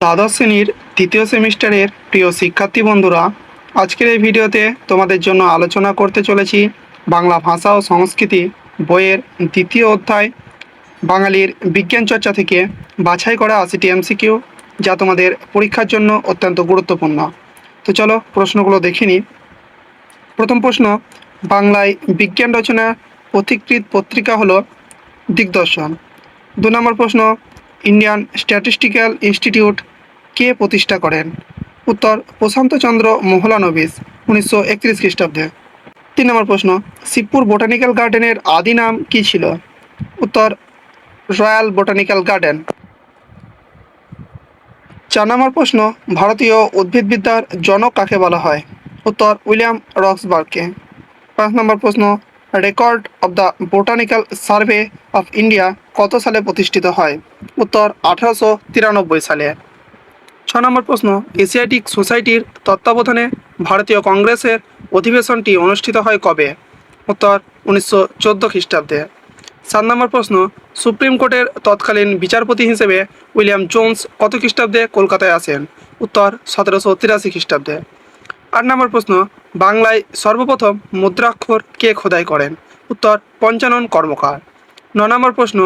দ্বাদশ শ্রেণীর তৃতীয় সেমিস্টারের প্রিয় শিক্ষার্থী বন্ধুরা, আজকের এই ভিডিওতে তোমাদের জন্য আলোচনা করতে চলেছি বাংলা ভাষা ও সংস্কৃতি বইয়ের দ্বিতীয় অধ্যায় বাঙালির বিজ্ঞান চর্চা থেকে বাছাই করা ৮০টি এমসিকিউ, যা তোমাদের পরীক্ষার জন্য অত্যন্ত গুরুত্বপূর্ণ। তো চলো প্রশ্নগুলো দেখে নিই। প্রথম প্রশ্ন, বাংলায় বিজ্ঞান রচনার পথিকৃৎ পত্রিকা হলো দিগদর্শন। ২ নম্বর প্রশ্ন, ইন্ডিয়ান স্ট্যাটিস্টিক্যাল ইনস্টিটিউট কে প্রতিষ্ঠা করেন? উত্তর, প্রশান্তচন্দ্র মহলানবিশ, ১৯৩১ খ্রিস্টাব্দে। ৩ নম্বর প্রশ্ন, শিবপুর বোটানিক্যাল গার্ডেনের আদি নাম কী ছিল? উত্তর, রয়্যাল বোটানিক্যাল গার্ডেন। ৪ নম্বর প্রশ্ন, ভারতীয় উদ্ভিদবিদ্যার জনক কাকে বলা হয়? উত্তর, উইলিয়াম রক্সবার্গকে। ৫ নম্বর প্রশ্ন, record of the botanical survey of India কত সালে প্রতিষ্ঠিত হয়? উত্তর, ১৮৯৩ সালে। ৬ নম্বর প্রশ্ন, এশিয়াটিক সোসাইটির তত্ত্বাবধানে ভারতীয় কংগ্রেসের অধিবেশনটি অনুষ্ঠিত হয় কবে? উত্তর, ১৯১৪ খ্রিস্টাব্দে। ৭ নম্বর প্রশ্ন, সুপ্রিম কোর্টের তৎকালীন বিচারপতি হিসেবে উইলিয়াম জোন্স কত খ্রিস্টাব্দে কলকাতায় আসেন? উত্তর, ১৭৮৩ খ্রিস্টাব্দে। ৮ নম্বর প্রশ্ন, বাংলায় সর্বপ্রথম মুদ্রাক্ষর কে খোদাই করেন? উত্তর, পঞ্চানন কর্মকার। ৯ নম্বর প্রশ্ন,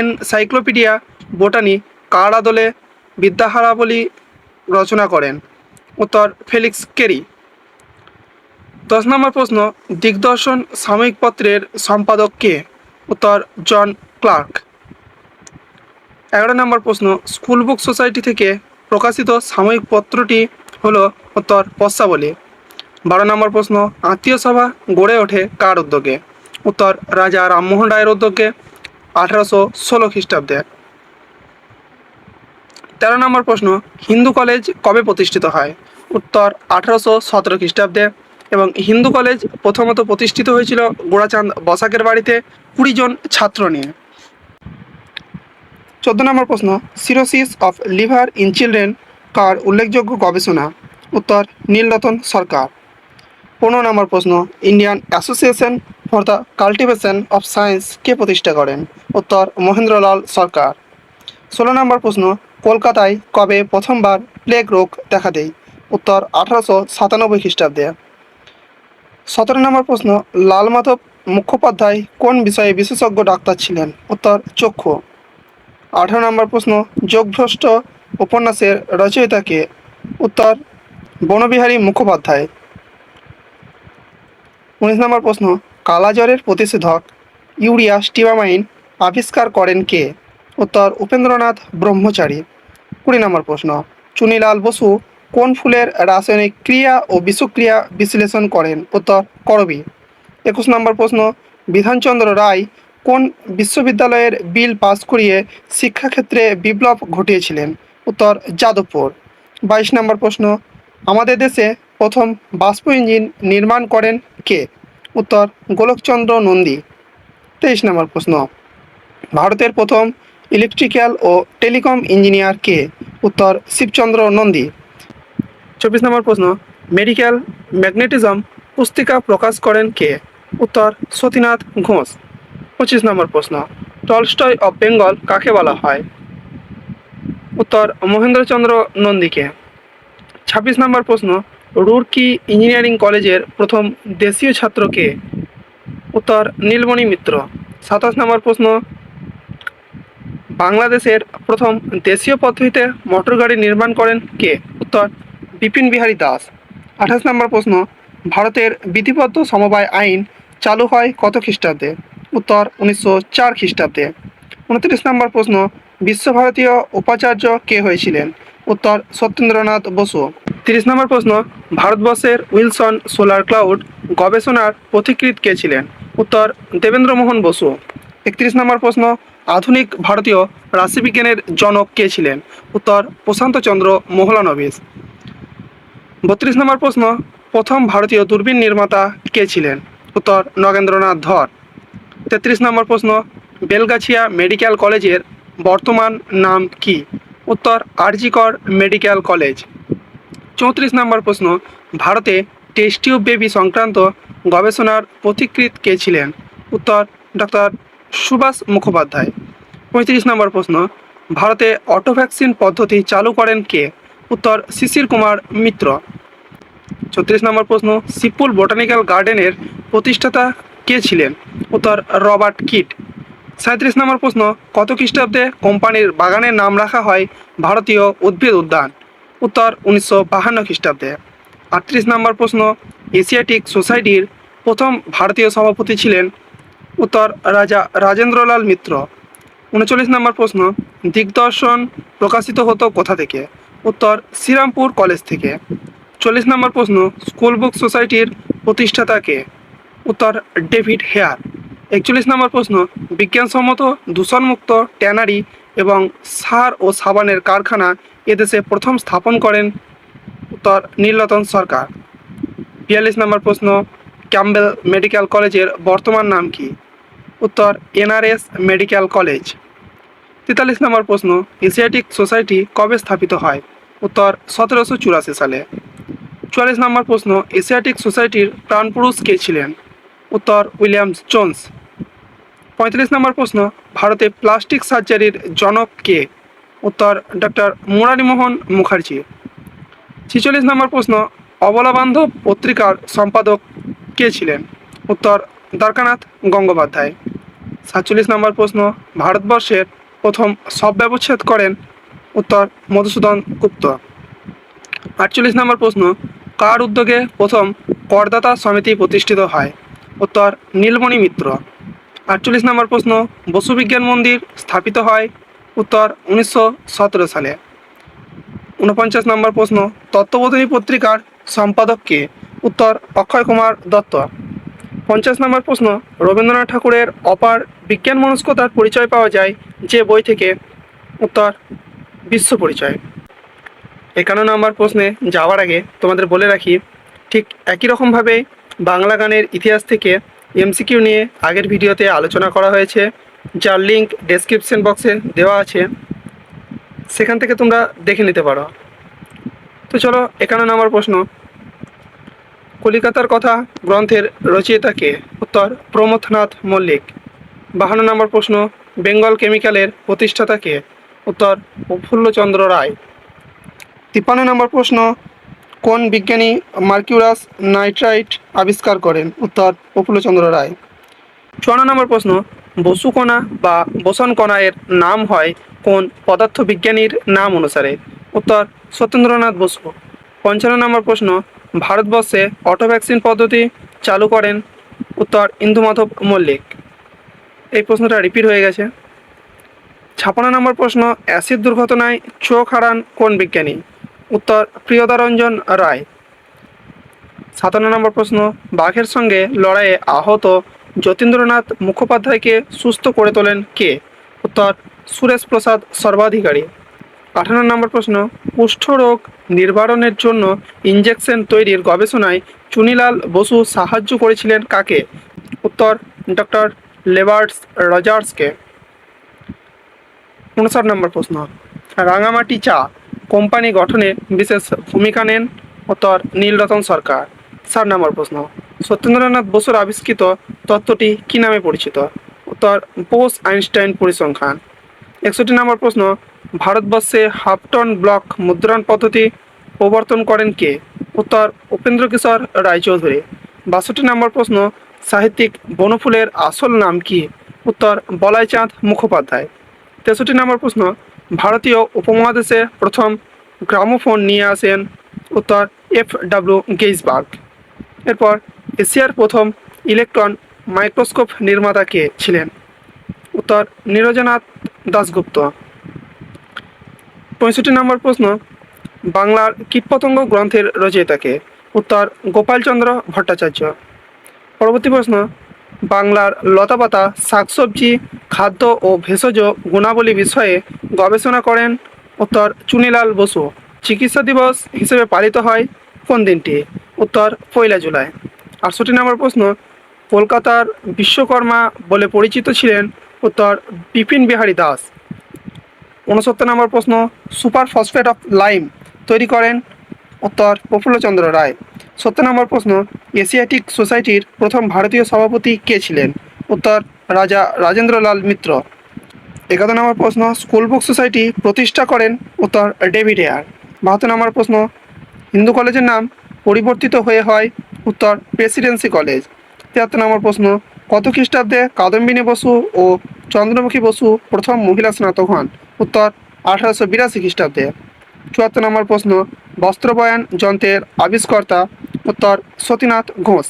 এনসাইক্লোপিডিয়া বোটানি কার আদলে বিদ্যাহারাবলী রচনা করেন? উত্তর, ফেলিক্স কেরি। ১০ নম্বর প্রশ্ন, দিগদর্শন সাময়িক পত্রের সম্পাদক কে? উত্তর, জন ক্লার্ক। ১১ নম্বর প্রশ্ন, স্কুল বুক সোসাইটি থেকে প্রকাশিত সাময়িক পত্রটি হল? উত্তর, পশ্চাবলী। ১২ নম্বর প্রশ্ন, আত্মীয় সভা গড়ে ওঠে কার উদ্যোগে? উত্তর, রাজা রামমোহন রায়ের উদ্যোগে, ১৮১৬ খ্রিস্টাব্দে। ১৩ নম্বর প্রশ্ন, হিন্দু কলেজ কবে প্রতিষ্ঠিত হয়? উত্তর, ১৮১৭ খ্রিস্টাব্দে। এবং হিন্দু কলেজ প্রথমত প্রতিষ্ঠিত হয়েছিল গোড়াচাঁদ বসাকের বাড়িতে ২০ জন ছাত্র নিয়ে। ১৪ নম্বর প্রশ্ন, cirrhosis of liver in children কার উল্লেখযোগ্য গবেষণা? উত্তর, নীলরতন সরকার। ১৫ নম্বর প্রশ্ন, Indian Association for the Cultivation of Science কে প্রতিষ্ঠা করেন? উত্তর, মহেন্দ্রলাল সরকার। ১৬ নম্বর প্রশ্ন, কলকাতায় কবে প্রথমবার প্লেগ রোগ দেখা দেয়? উত্তর, ১৮৯৭ খ্রিস্টাব্দে। ১৭ নম্বর প্রশ্ন, লাল মাধব মুখোপাধ্যায় কোন বিষয়ে বিশেষজ্ঞ ডাক্তার ছিলেন? উত্তর, চক্ষু। ১৮ নম্বর প্রশ্ন, যোগভ্রষ্ট উপন্যাসের রচয়িতা কে? উত্তর, বনবিহারী মুখোপাধ্যায়। ১৯ নম্বর প্রশ্ন, কালাজ্বরের প্রতিষেধক ইউরিয়া স্টিবামাইন আবিষ্কার করেন কে? উত্তর, উপেন্দ্রনাথ ব্রহ্মচারী। ২০ নম্বর প্রশ্ন, চুনিলাল বসু কোন ফুলের রাসায়নিক ক্রিয়া ও বিষক্রিয়া বিশ্লেষণ করেন? উত্তর, করবী। ২১ নম্বর প্রশ্ন, বিধানচন্দ্র রায় কোন বিশ্ববিদ্যালয়ের বিল পাস করিয়ে শিক্ষাক্ষেত্রে বিপ্লব ঘটিয়েছিলেন? উত্তর, যাদবপুর। ২২ নম্বর প্রশ্ন, আমাদের দেশে প্রথম বাষ্প ইঞ্জিন নির্মাণ করেন কে? উত্তর, গোলকচন্দ্র নন্দী। ২৩ নম্বর প্রশ্ন, ভারতের প্রথম ইলেকট্রিক্যাল ও টেলিকম ইঞ্জিনিয়ার কে? উত্তর, শিবচন্দ্র নন্দী। ২৪ নম্বর প্রশ্ন, মেডিকেল ম্যাগনেটিজম পুস্তিকা প্রকাশ করেন কে? উত্তর, সতীনাথ ঘোষ। ২৫ নম্বর প্রশ্ন, টলস্টয় অফ বেঙ্গল কাকে বলা হয়? উত্তর, মহেন্দ্রচন্দ্র নন্দীকে। ২৬ নম্বর প্রশ্ন, রুরকি ইঞ্জিনিয়ারিং কলেজের প্রথম দেশীয় ছাত্র কে? উত্তর, নীলমণি মিত্র। ২৭ নম্বর প্রশ্ন, বাংলাদেশের প্রথম দেশীয় পদ্ধতিতে মোটর গাড়ি নির্মাণ করেন কে? উত্তর, বিপিন বিহারী দাস। ২৮ নম্বর প্রশ্ন, ভারতের বিধিবদ্ধ সমবায় আইন চালু হয় কত খ্রিস্টাব্দে? উত্তর, ১৯০৪ খ্রিস্টাব্দে। ২৯ নম্বর প্রশ্ন, বিশ্বভারতীয় উপাচার্য কে হয়েছিলেন? উত্তর, সত্যেন্দ্রনাথ বসু। ৩০ নম্বর প্রশ্ন, ভারতবর্ষের উইলসন সোলার ক্লাউড গবেষণার পথিকৃৎ কে ছিলেন? উত্তর, দেবেন্দ্রমোহন বসু। ৩১ নম্বর প্রশ্ন, আধুনিক ভারতীয় রাশিবিজ্ঞানের জনক কে ছিলেন? উত্তর, প্রশান্তচন্দ্র মহলানবিশ। ৩২ নম্বর প্রশ্ন, প্রথম ভারতীয় দূরবীন নির্মাতা কে ছিলেন? উত্তর, নগেন্দ্রনাথ ধর। ৩৩ নম্বর প্রশ্ন, বেলগাছিয়া মেডিকেল কলেজের বর্তমান নাম কি? উত্তর, আরজি কর মেডিকেল কলেজ। ৩৪ নম্বর প্রশ্ন, ভারতে টেস্ট টিউব বেবি সংক্রান্ত গবেষণার পথিকৃৎ কে ছিলেন? উত্তর, ডক্টর সুভাষ মুখোপাধ্যায়। ৩৫ নম্বর প্রশ্ন, ভারতে অটো ভ্যাকসিন পদ্ধতি চালু করেন কে? উত্তর শিশির কুমার মিত্র। 36 নম্বর প্রশ্ন, শিবপুর বোটানিক্যাল গার্ডেনের প্রতিষ্ঠাতা কে ছিলেন? উত্তর রবার্ট কিট। 37 নম্বর প্রশ্ন, কত খ্রিস্টাব্দে কোম্পানির বাগানের নাম রাখা হয় ভারতীয় উদ্ভিদ উদ্যান? উত্তর 1952 খ্রিস্টাব্দে। 38 নম্বর প্রশ্ন, এশিয়াটিক সোসাইটির প্রথম ভারতীয় সভাপতি ছিলেন? উত্তর রাজা রাজেন্দ্রলাল মিত্র। 39 নম্বর প্রশ্ন, দিগদর্শন প্রকাশিত হতো কোথা থেকে? উত্তর শ্রীরামপুর কলেজ থেকে। 40 নম্বর প্রশ্ন, স্কুল বুক সোসাইটির প্রতিষ্ঠাতা কে? উত্তর ডেভিড হেয়ার। 41 নম্বর প্রশ্ন, বিজ্ঞানসম্মত দূষণমুক্ত ট্যানারি এবং সার ও সাবানের কারখানা এদেশে প্রথম স্থাপন করেন? উত্তর নীলরতন সরকার। 42 নম্বর প্রশ্ন, ক্যাম্বেল মেডিকেল কলেজের বর্তমান নাম কি? উত্তর এনআরএস মেডিকেল কলেজ। 43 নম্বর প্রশ্ন, এশিয়াটিক সোসাইটি কবে স্থাপিত হয়? উত্তর 1784 সালে। 44 নম্বর প্রশ্ন, এশিয়াটিক সোসাইটির প্রাণপুরুষ কে ছিলেন? উত্তর উইলিয়াম জোন্স। 35 নম্বর প্রশ্ন, ভারতে প্লাস্টিক সার্জারির জনক কে? উত্তর ডক্টর মুরারিমোহন মুখার্জি। 46 নম্বর প্রশ্ন, অবলাবান্ধব পত্রিকার সম্পাদক কে ছিলেন? উত্তর দ্বারকানাথ গঙ্গোপাধ্যায়। 47 নম্বর প্রশ্ন, ভারতবর্ষের প্রথম শব ব্যবচ্ছেদ করেন? উত্তর মধুসূদন গুপ্ত। 48 নম্বর প্রশ্ন, কার উদ্যোগে প্রথম করদাতা সমিতি প্রতিষ্ঠিত হয়? উত্তর নীলমণি মিত্র। 48 নম্বর প্রশ্ন, বসু বিজ্ঞান মন্দির স্থাপিত হয়? উত্তর 1917 সালে। 49 নম্বর প্রশ্ন, তত্ত্ববোধিনী পত্রিকার সম্পাদক কে? উত্তর অক্ষয় কুমার দত্ত। 50 নম্বর প্রশ্ন, রবীন্দ্রনাথ ঠাকুরের অপার বিজ্ঞান মনস্কতার পরিচয় পাওয়া যায় যে বই থেকে? উত্তর বিশ্ব পরিচয়। 51 নম্বর প্রশ্নে যাওয়ার আগে তোমাদের বলে রাখি, ঠিক একই রকমভাবে বাংলা গানের ইতিহাস থেকে এমসিকিউ নিয়ে আগের ভিডিওতে আলোচনা করা হয়েছে, যার লিঙ্ক ডেসক্রিপশন বক্সে দেওয়া আছে, সেখান থেকে তোমরা দেখে নিতে পারো। তো চলো 51 নম্বর প্রশ্ন, কলিকাতার কথা গ্রন্থের রচয়িতা কে? উত্তর প্রমথনাথ মল্লিক। 52 নম্বর প্রশ্ন, বেঙ্গল কেমিক্যালের প্রতিষ্ঠাতা কে? উত্তর প্রফুল্লচন্দ্র রায়। 53 নম্বর প্রশ্ন, কোন বিজ্ঞানী মার্কিউরাস নাইট্রাইট আবিষ্কার করেন? উত্তর প্রফুল্লচন্দ্র রায়। 54 নম্বর প্রশ্ন, বসু কণা বা বোসন কণা এর নাম হয় কোন পদার্থবিজ্ঞানীর নাম অনুসারে? উত্তর সত্যেন্দ্রনাথ বসু। 55 নম্বর প্রশ্ন, ভারতবর্ষে অটো ভ্যাকসিন পদ্ধতি চালু করেন? উত্তর ইন্দুমাধব মল্লিক। এই প্রশ্নটা রিপিট হয়ে গেছে। 56 নম্বর প্রশ্ন, অ্যাসিড দুর্ঘটনায় চোখ হারান কোন বিজ্ঞানী? উত্তর প্রিয়দারঞ্জন রায়। 57 নম্বর প্রশ্ন, বাঘের সঙ্গে লড়াইয়ে আহত যতীন্দ্রনাথ মুখোপাধ্যায়কে সুস্থ করে তোলেন কে? উত্তর সুরেশ প্রসাদ সর্বাধিকারী। 58 নম্বর প্রশ্ন, কুষ্ঠরোগ নিবারণের জন্য ইঞ্জেকশন তৈরির গবেষণায় চুনিলাল বসু সাহায্য করেছিলেন কাকে? উত্তর ডক্টর লেবার্টস রজার্সকে। 59 নম্বর প্রশ্ন, রাঙামাটি চা কোম্পানি গঠনে বিশেষ ভূমিকা নেন? উত্তর নীলরতন সরকার। 60 নম্বর প্রশ্ন, সত্যেন্দ্রনাথ বসুর আবিষ্কৃত তত্ত্বটি কী নামে পরিচিত? উত্তর বোস আইনস্টাইন পরিসংখ্যান। 61 নম্বর প্রশ্ন, ভারতবর্ষে হাফটন ব্লক মুদ্রণ পদ্ধতি প্রবর্তন করেন কে? উত্তর উপেন্দ্র কিশোর রায়চৌধুরী। 62 নম্বর প্রশ্ন, সাহিত্যিক বনফুলের আসল নাম কি? উত্তর বলাইচাঁদ মুখোপাধ্যায়। 63 নম্বর প্রশ্ন, ভারতীয় উপমহাদেশে প্রথম গ্রামোফোন নিয়ে আসেন? উত্তর FW গেইসবার্গ। এরপর এশিয়ার প্রথম ইলেকট্রন মাইক্রোস্কোপ নির্মাতা কে ছিলেন? উত্তর নীরজনাথ দাশগুপ্ত। 65 নম্বর প্রশ্ন, বাংলার কীটপতঙ্গ গ্রন্থের রচয়িতা কে? উত্তর গোপালচন্দ্র ভট্টাচার্য। পরবর্তী প্রশ্ন, বাংলার লতাপাতা শাকসবজি খাদ্য ও ভেষজ গুণাবলী বিষয়ে গবেষণা করেন? উত্তর চুনিলাল বসু। চিকিৎসা দিবস হিসেবে পালিত হয় কোন দিনটি? উত্তর 1 জুলাই। 68 নম্বর প্রশ্ন, কলকাতার বিশ্বকর্মা বলে পরিচিত ছিলেন? উত্তর বিপিন বিহারী দাস। 69 নম্বর প্রশ্ন, সুপার ফসফেট অফ লাইম তৈরি করেন? উত্তর প্রফুল্লচন্দ্র রায়। 70 নম্বর প্রশ্ন, এশিয়াটিক সোসাইটির প্রথম ভারতীয় সভাপতি কে ছিলেন? উত্তর রাজা রাজেন্দ্রলাল মিত্র। 71 নম্বর প্রশ্ন, স্কুল বুক সোসাইটি প্রতিষ্ঠা করেন? উত্তর ডেভিড এয়ার। 72 নম্বর প্রশ্ন, হিন্দু কলেজের নাম পরিবর্তিত হয়ে হয়? উত্তর প্রেসিডেন্সি কলেজ। 73 নম্বর প্রশ্ন, কত খ্রিস্টাব্দে কাদম্বিনী বসু ও চন্দ্রমুখী বসু প্রথম মহিলা স্নাতক হন? উত্তর 1882 খ্রিস্টাব্দে। 74 নম্বর প্রশ্ন, বস্ত্রবয়ন যন্ত্রের আবিষ্কর্তা? উত্তর সতীনাথ ঘোষ।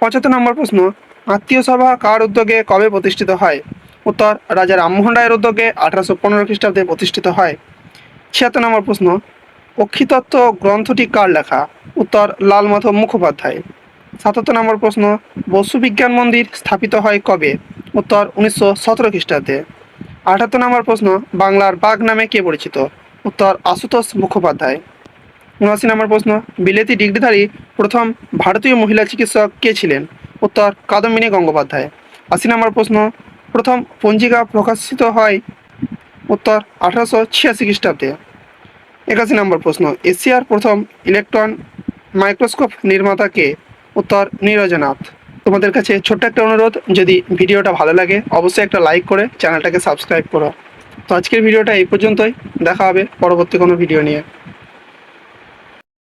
75 নম্বর প্রশ্ন, আত্মীয় সভা কার উদ্যোগে কবে প্রতিষ্ঠিত হয়? উত্তর রাজা রামমোহন রায়ের উদ্যোগে 1815 খ্রিস্টাব্দে প্রতিষ্ঠিত হয়। 76 নম্বর প্রশ্ন, অক্ষিতত্ত্ব গ্রন্থটি কার লেখা? উত্তর লাল মাধব মুখোপাধ্যায়। 77 নম্বর প্রশ্ন, বসু বিজ্ঞান মন্দির স্থাপিত হয় কবে? উত্তর 1917 খ্রিস্টাব্দে। 78 নম্বর প্রশ্ন, বাংলার বাঘ নামে কে পরিচিত? উত্তর আশুতোষ মুখোপাধ্যায়। 79 নম্বর প্রশ্ন, বিলেতি ডিগ্রিধারী প্রথম ভারতীয় মহিলা চিকিৎসক কে ছিলেন? উত্তর কাদম্বিনী গঙ্গোপাধ্যায়। 80 নম্বর প্রশ্ন, প্রথম পঞ্জিকা প্রকাশিত হয়? উত্তর 1886 খ্রিস্টাব্দে। 81 নম্বর প্রশ্ন, এশিয়ার প্রথম ইলেকট্রন মাইক্রোস্কোপ নির্মাতা কে? উত্তর নীরজনাথ। তোমাদের কাছে ছোট্ট একটা অনুরোধ, যদি ভিডিওটা ভালো লাগে অবশ্যই একটা লাইক করে চ্যানেলটাকে সাবস্ক্রাইব করো। তো আজকের ভিডিওটা এই পর্যন্তই, দেখা হবে পরবর্তী কোনো ভিডিও নিয়ে।